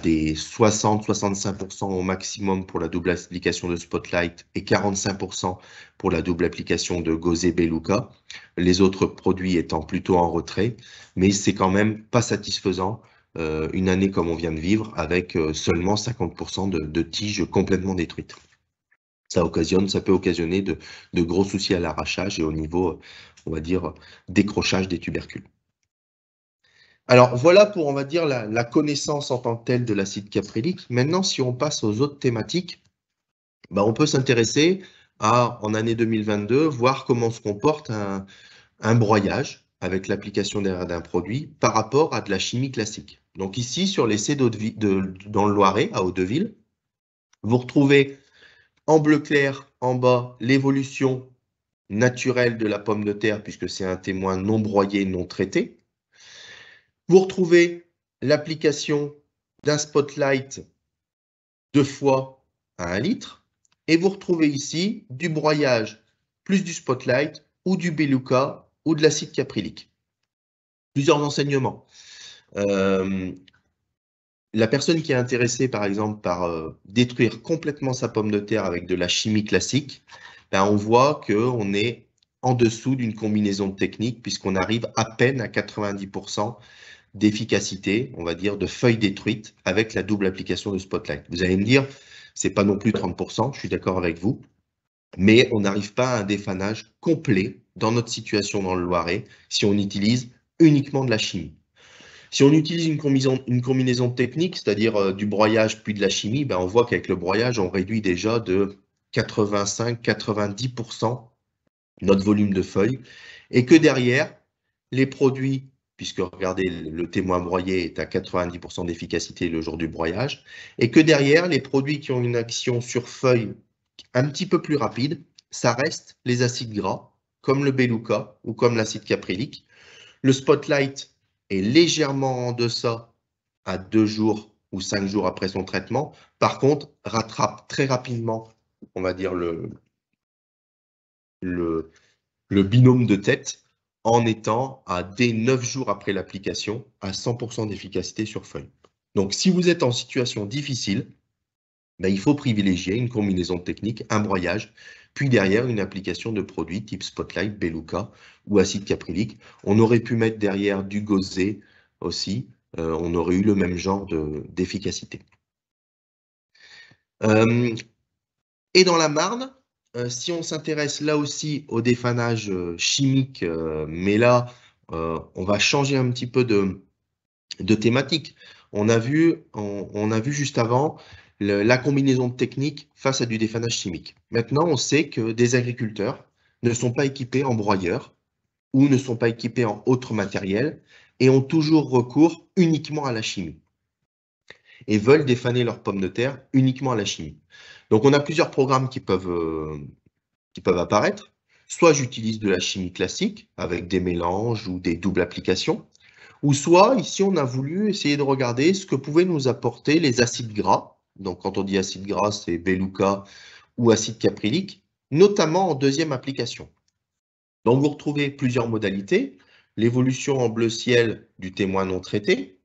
des 60-65% au maximum pour la double application de Spotlight et 45% pour la double application de Gauzy Beluca. Les autres produits étant plutôt en retrait, mais c'est quand même pas satisfaisant. Une année comme on vient de vivre avec seulement 50% de tiges complètement détruites. Ça peut occasionner de gros soucis à l'arrachage et au niveau, on va dire, décrochage des tubercules. Alors voilà pour, on va dire, la connaissance en tant que telle de l'acide caprylique. Maintenant, si on passe aux autres thématiques, on peut s'intéresser à, en année 2022, voir comment se comporte un broyage avec l'application d'un produit par rapport à de la chimie classique. Donc ici, sur l'essai dans le Loiret, à Hauteville, vous retrouvez en bleu clair, en bas, l'évolution naturelle de la pomme de terre, puisque c'est un témoin non broyé, non traité. Vous retrouvez l'application d'un Spotlight 2 fois à 1 litre. Et vous retrouvez ici du broyage plus du Spotlight ou du Beluca ou de l'acide caprylique. Plusieurs enseignements. La personne qui est intéressée, par exemple, par détruire complètement sa pomme de terre avec de la chimie classique, on voit qu'on est en dessous d'une combinaison de techniques puisqu'on arrive à peine à 90% d'efficacité, on va dire, de feuilles détruites avec la double application de Spotlight. Vous allez me dire, c'est pas non plus 30%, je suis d'accord avec vous, mais on n'arrive pas à un défanage complet dans notre situation dans le Loiret si on utilise uniquement de la chimie. Si on utilise une combinaison de techniques, c'est-à-dire du broyage puis de la chimie, on voit qu'avec le broyage, on réduit déjà de 85-90% notre volume de feuilles et que derrière, les produits, puisque regardez, le témoin broyé est à 90% d'efficacité le jour du broyage, et que derrière, les produits qui ont une action sur feuille un petit peu plus rapide, ça reste les acides gras, comme le Beluca ou comme l'acide caprylique. Le Spotlight est légèrement en deçà à 2 jours ou 5 jours après son traitement. Par contre, rattrape très rapidement, on va dire, le binôme de tête en étant à dès 9 jours après l'application à 100% d'efficacité sur feuille. Donc, si vous êtes en situation difficile, il faut privilégier une combinaison de techniques, un broyage, puis derrière une application de produits type Spotlight, Beluca ou acide caprylique. On aurait pu mettre derrière du Gauzy aussi, on aurait eu le même genre d'efficacité. Et dans la Marne, si on s'intéresse là aussi au défanage chimique, mais là, on va changer un petit peu de thématique. On a vu juste avant la combinaison de techniques face à du défanage chimique. Maintenant, on sait que des agriculteurs ne sont pas équipés en broyeur ou ne sont pas équipés en autre matériel et ont toujours recours uniquement à la chimie et veulent défaner leurs pommes de terre uniquement à la chimie. Donc, on a plusieurs programmes qui peuvent apparaître. Soit j'utilise de la chimie classique avec des mélanges ou des doubles applications, ou soit ici on a voulu essayer de regarder ce que pouvaient nous apporter les acides gras. Donc quand on dit acide gras, c'est Beluca ou acide caprylique, notamment en deuxième application. Donc vous retrouvez plusieurs modalités, l'évolution en bleu ciel du témoin non traité,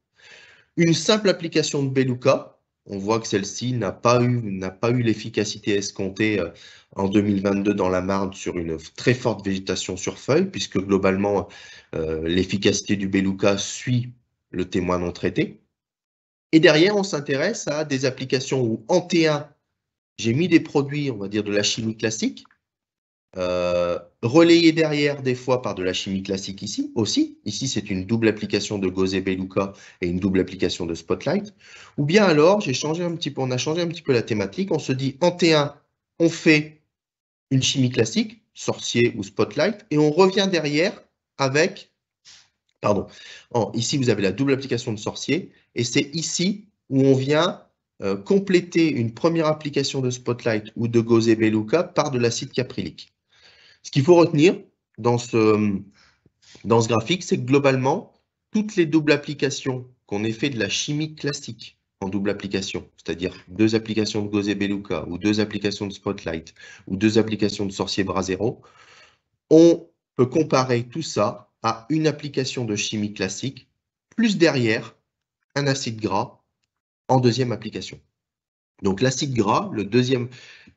une simple application de Beluca. On voit que celle-ci n'a pas eu l'efficacité escomptée en 2022 dans la Marne sur une très forte végétation sur feuille, puisque globalement, l'efficacité du Beluca suit le témoin non traité. Et derrière, on s'intéresse à des applications où en T1, j'ai mis des produits, on va dire, de la chimie classique, relayé derrière des fois par de la chimie classique ici aussi. Ici, c'est une double application de Gauzy Beluca et une double application de Spotlight. Ou bien alors, on a changé un petit peu la thématique. On se dit, en T1, on fait une chimie classique, Sorcier ou Spotlight, et on revient derrière avec, ici, vous avez la double application de Sorcier, et c'est ici où on vient compléter une première application de Spotlight ou de Gauzy Beluca par de l'acide caprylique. Ce qu'il faut retenir dans ce graphique, c'est que globalement, toutes les doubles applications qu'on ait fait de la chimie classique en double application, c'est-à-dire 2 applications de Gauzy Beluca ou 2 applications de Spotlight ou 2 applications de Sorcier Brasero, on peut comparer tout ça à une application de chimie classique, plus derrière un acide gras en deuxième application. Donc l'acide gras,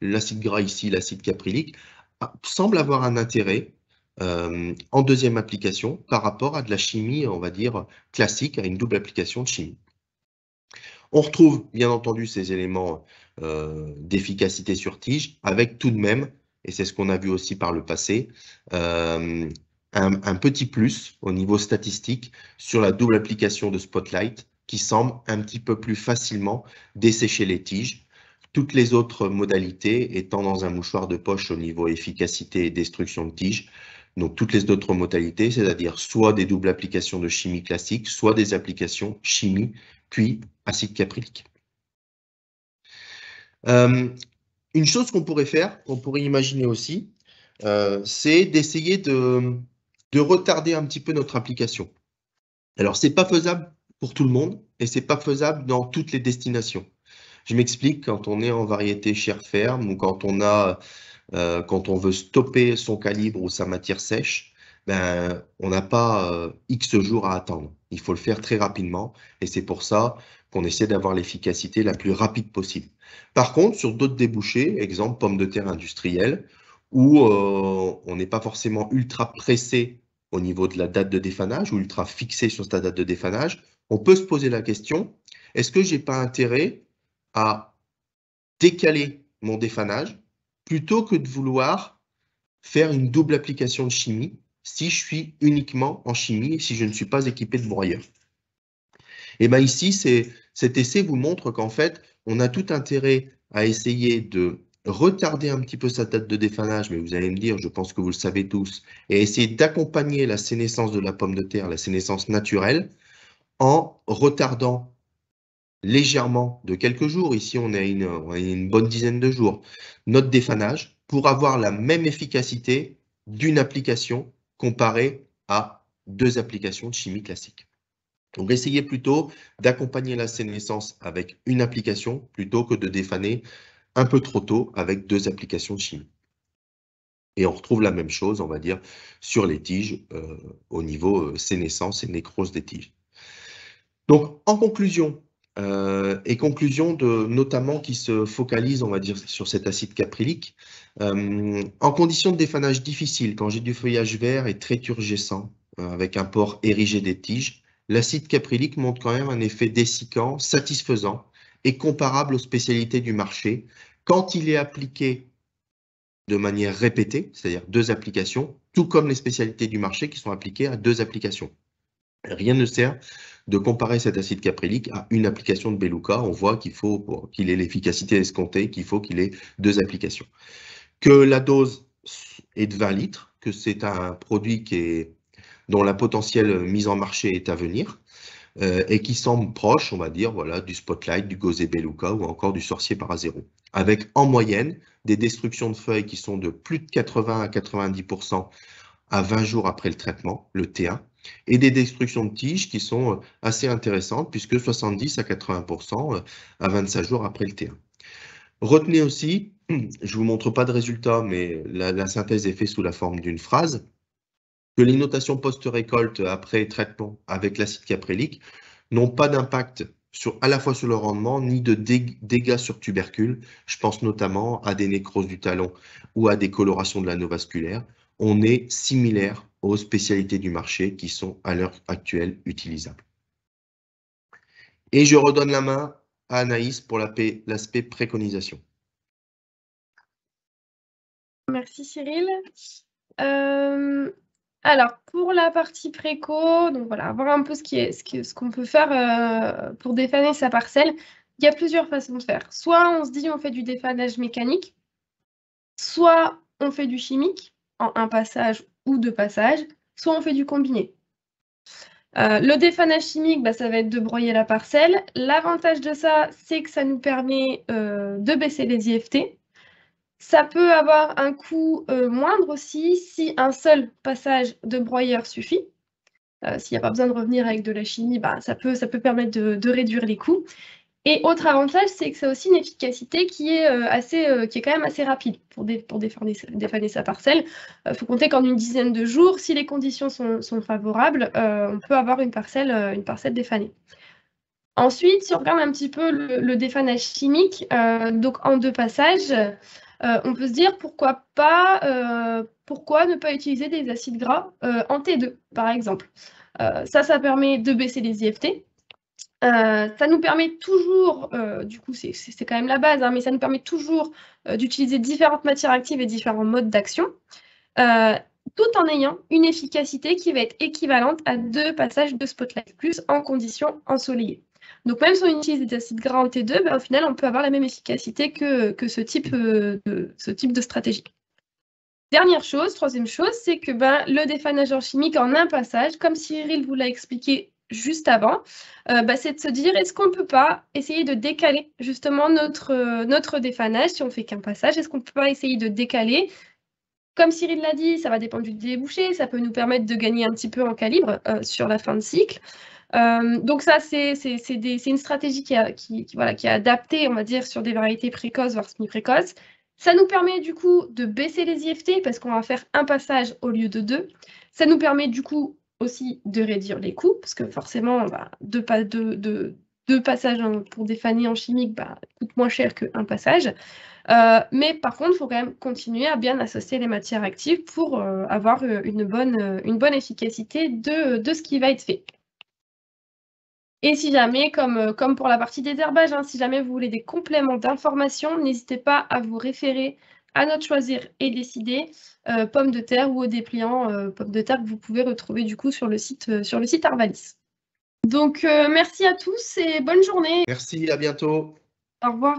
l'acide gras ici, l'acide caprylique, semble avoir un intérêt en deuxième application par rapport à de la chimie, on va dire, classique, à une double application de chimie. On retrouve bien entendu ces éléments d'efficacité sur tige, avec tout de même, et c'est ce qu'on a vu aussi par le passé, un petit plus au niveau statistique sur la double application de Spotlight qui semble un petit peu plus facilement dessécher les tiges. Toutes les autres modalités étant dans un mouchoir de poche au niveau efficacité et destruction de tiges. Donc toutes les autres modalités, c'est-à-dire soit des doubles applications de chimie classique, soit des applications chimie, puis acide caprylique. Une chose qu'on pourrait faire, qu'on pourrait imaginer aussi, c'est d'essayer de retarder un petit peu notre application. Alors, ce n'est pas faisable pour tout le monde et ce n'est pas faisable dans toutes les destinations. Je m'explique, quand on est en variété chair ferme ou quand on veut stopper son calibre ou sa matière sèche, ben, on n'a pas X jours à attendre. Il faut le faire très rapidement et c'est pour ça qu'on essaie d'avoir l'efficacité la plus rapide possible. Par contre, sur d'autres débouchés, exemple pommes de terre industrielles, où on n'est pas forcément ultra pressé au niveau de la date de défanage ou ultra fixé sur sa date de défanage, on peut se poser la question, est-ce que je n'ai pas intérêt à décaler mon défanage plutôt que de vouloir faire une double application de chimie si je suis uniquement en chimie et si je ne suis pas équipé de broyeur. Et bien ici, cet essai vous montre qu'en fait, on a tout intérêt à essayer de retarder un petit peu sa date de défanage, mais vous allez me dire, je pense que vous le savez tous, et essayer d'accompagner la sénescence de la pomme de terre, la sénescence naturelle, en retardant légèrement de quelques jours, ici on a une bonne dizaine de jours, notre défanage pour avoir la même efficacité d'une application comparée à 2 applications de chimie classique. Donc essayez plutôt d'accompagner la sénescence avec une application plutôt que de défaner un peu trop tôt avec 2 applications de chimie. Et on retrouve la même chose, on va dire, sur les tiges au niveau sénescence et nécrose des tiges. Donc en conclusion, notamment qui se focalise, on va dire, sur cet acide caprylique. En conditions de défanage difficile, quand j'ai du feuillage vert et très turgescent, avec un port érigé des tiges, l'acide caprylique montre quand même un effet dessicant, satisfaisant et comparable aux spécialités du marché quand il est appliqué de manière répétée, c'est-à-dire 2 applications, tout comme les spécialités du marché qui sont appliquées à 2 applications. Rien ne sert de comparer cet acide caprylique à une application de Beluca. On voit qu'il faut, pour qu'il ait l'efficacité escomptée, qu'il faut qu'il ait 2 applications. Que la dose est de 20 litres, que c'est un produit dont la potentielle mise en marché est à venir, et qui semblent proches, on va dire, voilà, du Spotlight, du Gosé Beluga ou encore du Sorcier Parazero. Avec en moyenne des destructions de feuilles qui sont de plus de 80 à 90% à 20 jours après le traitement, le T1, et des destructions de tiges qui sont assez intéressantes puisque 70 à 80% à 25 jours après le T1. Retenez aussi, je ne vous montre pas de résultat, mais la synthèse est faite sous la forme d'une phrase, que les notations post-récolte après traitement avec l'acide caprylique n'ont pas d'impact à la fois sur le rendement ni de dégâts sur tubercules. Je pense notamment à des nécroses du talon ou à des colorations de l'anneau vasculaire. On est similaire aux spécialités du marché qui sont à l'heure actuelle utilisables. Et je redonne la main à Anaïs pour l'aspect préconisation. Merci Cyril. Alors, pour la partie préco, donc voilà, voir un peu ce qu'on peut faire pour défaner sa parcelle. Il y a plusieurs façons de faire. Soit on se dit on fait du défanage mécanique, soit on fait du chimique en un passage ou deux passages, soit on fait du combiné. Le défanage chimique, ça va être de broyer la parcelle. L'avantage de ça, c'est que ça nous permet de baisser les IFT. Ça peut avoir un coût moindre aussi si un seul passage de broyeur suffit. S'il n'y a pas besoin de revenir avec de la chimie, ça peut permettre de réduire les coûts. Et autre avantage, c'est que ça a aussi une efficacité qui est quand même assez rapide pour défaner sa parcelle. Il faut compter qu'en une dizaine de jours, si les conditions sont favorables, on peut avoir une parcelle défanée. Ensuite, si on regarde un petit peu le défanage chimique, donc en deux passages, on peut se dire pourquoi ne pas utiliser des acides gras en T2, par exemple. Ça permet de baisser les IFT. Ça nous permet toujours, du coup c'est quand même la base, mais ça nous permet toujours d'utiliser différentes matières actives et différents modes d'action, tout en ayant une efficacité qui va être équivalente à deux passages de Spotlight Plus en conditions ensoleillées. Donc même si on utilise des acides gras en T2, au final on peut avoir la même efficacité que ce type de stratégie. Dernière chose, troisième chose, c'est que le défanage en chimique en un passage, comme Cyril vous l'a expliqué juste avant, c'est de se dire, est-ce qu'on ne peut pas essayer de décaler justement notre défanage si on ne fait qu'un passage? Est-ce qu'on ne peut pas essayer de décaler? Comme Cyril l'a dit, ça va dépendre du débouché, ça peut nous permettre de gagner un petit peu en calibre sur la fin de cycle. Donc ça, c'est une stratégie qui est adaptée, on va dire, sur des variétés précoces, voire semi-précoces. Ça nous permet du coup de baisser les IFT parce qu'on va faire un passage au lieu de deux. Ça nous permet du coup aussi de réduire les coûts parce que forcément, deux passages pour défaner en chimique coûtent moins cher qu'un passage. Mais par contre, il faut quand même continuer à bien associer les matières actives pour avoir une bonne efficacité de ce qui va être fait. Et si jamais, comme pour la partie désherbage, si jamais vous voulez des compléments d'information, n'hésitez pas à vous référer à notre Choisir et Décider, pommes de terre ou au dépliant pommes de terre que vous pouvez retrouver du coup sur le site Arvalis. Donc merci à tous et bonne journée. Merci, à bientôt. Au revoir.